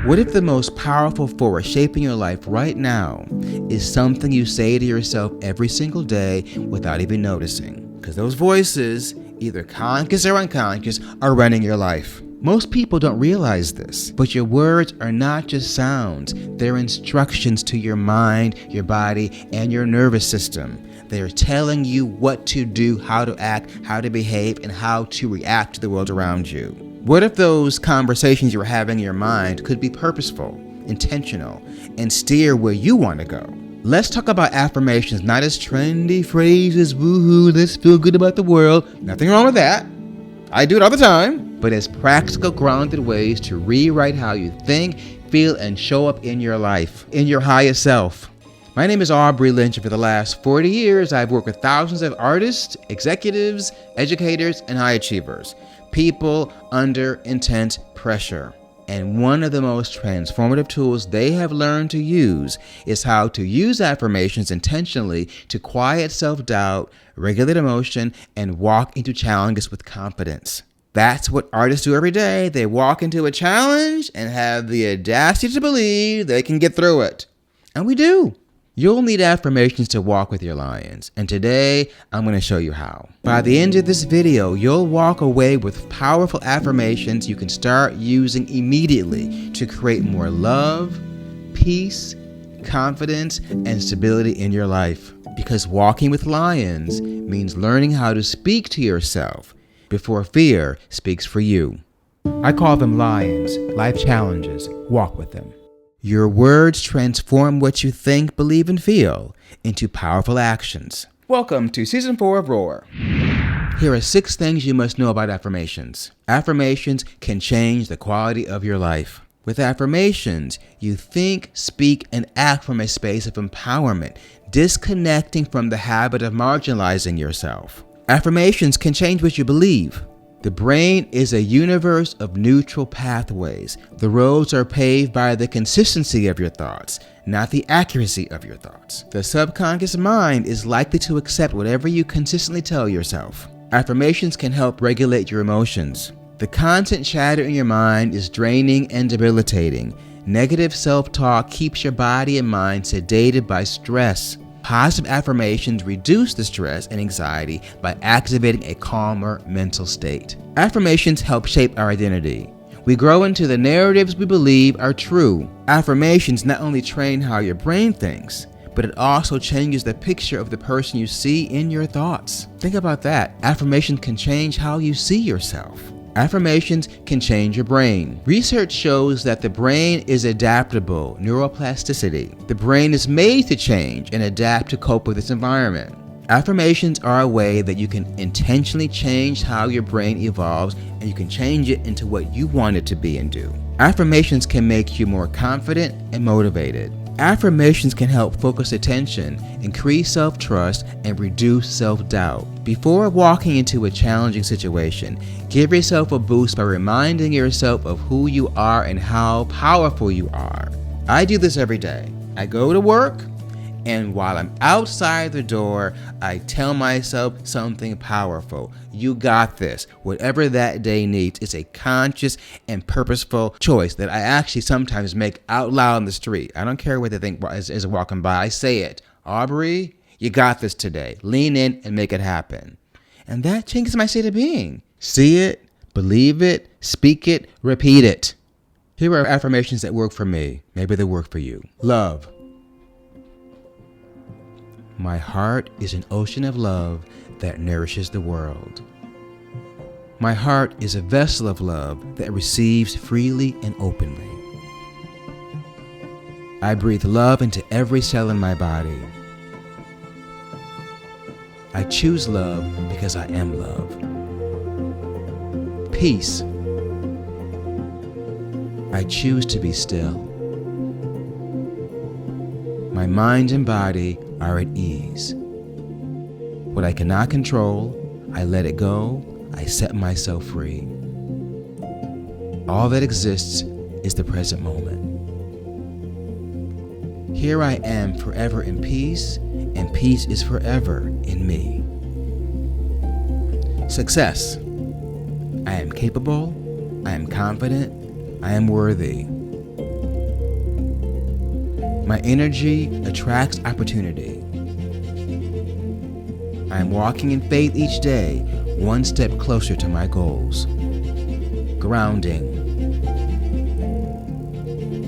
What if the most powerful force shaping your life right now is something you say to yourself every single day without even noticing? Because those voices, either conscious or unconscious, are running your life. Most people don't realize this, but your words are not just sounds. They're instructions to your mind, your body, and your nervous system. They are telling you what to do, how to act, how to behave, and how to react to the world around you. What if those conversations you're having in your mind could be purposeful, intentional, and steer where you want to go? Let's talk about affirmations, not as trendy phrases, woohoo, let's feel good about the world. Nothing wrong with that. I do it all the time. But as practical, grounded ways to rewrite how you think, feel, and show up in your life, in your highest self. My name is Aubrey Lynch, and for the last 40 years, I've worked with thousands of artists, executives, educators, and high achievers. People under intense pressure. And one of the most transformative tools they have learned to use is how to use affirmations intentionally to quiet self-doubt, regulate emotion, and walk into challenges with confidence. That's what artists do every day. They walk into a challenge and have the audacity to believe they can get through it. And we do. You'll need affirmations to walk with your lions, and today I'm going to show you how. By the end of this video, you'll walk away with powerful affirmations you can start using immediately to create more love, peace, confidence, and stability in your life. Because walking with lions means learning how to speak to yourself before fear speaks for you. I call them lions, life challenges. Walk with them. Your words transform what you think, believe, and feel into powerful actions. Welcome to Season 4 of Roar. Here are 6 things you must know about affirmations. Affirmations can change the quality of your life. With affirmations, you think, speak, and act from a space of empowerment, disconnecting from the habit of marginalizing yourself. Affirmations can change what you believe. The brain is a universe of neutral pathways. The roads are paved by the consistency of your thoughts, not the accuracy of your thoughts. The subconscious mind is likely to accept whatever you consistently tell yourself. Affirmations can help regulate your emotions. The constant chatter in your mind is draining and debilitating. Negative self-talk keeps your body and mind sedated by stress. Positive affirmations reduce the stress and anxiety by activating a calmer mental state. Affirmations help shape our identity. We grow into the narratives we believe are true. Affirmations not only train how your brain thinks, but it also changes the picture of the person you see in your thoughts. Think about that. Affirmations can change how you see yourself. Affirmations can change your brain. Research shows that the brain is adaptable, neuroplasticity. The brain is made to change and adapt to cope with its environment. Affirmations are a way that you can intentionally change how your brain evolves, and you can change it into what you want it to be and do. Affirmations can make you more confident and motivated. Affirmations can help focus attention, increase self-trust, and reduce self-doubt. Before walking into a challenging situation, give yourself a boost by reminding yourself of who you are and how powerful you are. I do this every day. I go to work, and while I'm outside the door, I tell myself something powerful. You got this. Whatever that day needs, it's a conscious and purposeful choice that I actually sometimes make out loud in the street. I don't care what they think as walking by. I say it. Aubrey, you got this today. Lean in and make it happen. And that changes my state of being. See it, believe it, speak it, repeat it. Here are affirmations that work for me. Maybe they work for you. Love. My heart is an ocean of love that nourishes the world. My heart is a vessel of love that receives freely and openly. I breathe love into every cell in my body. I choose love because I am love. Peace. I choose to be still. My mind and body are at ease. What I cannot control, I let it go. I set myself free. All that exists is the present moment. Here I am forever in peace, and peace is forever in me. Success. I am capable. I am confident. I am worthy. My energy attracts opportunity. I am walking in faith each day, one step closer to my goals. Grounding.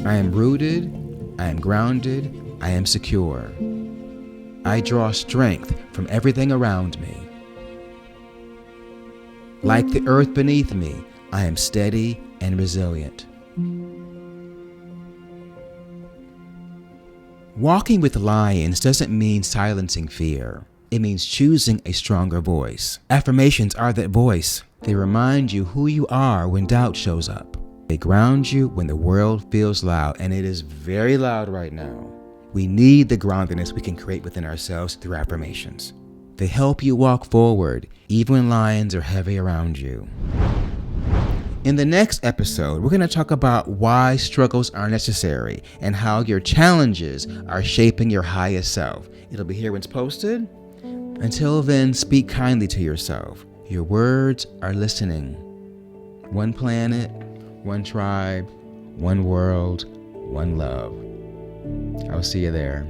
I am rooted, I am grounded, I am secure. I draw strength from everything around me. Like the earth beneath me, I am steady and resilient. Walking with lions doesn't mean silencing fear. It means choosing a stronger voice. Affirmations are that voice. They remind you who you are when doubt shows up. They ground you when the world feels loud, and it is very loud right now. We need the groundedness we can create within ourselves through affirmations. They help you walk forward, even when lions are heavy around you. In the next episode, we're going to talk about why struggles are necessary and how your challenges are shaping your highest self. It'll be here when it's posted. Until then, speak kindly to yourself. Your words are listening. One planet, one tribe, one world, one love. I'll see you there.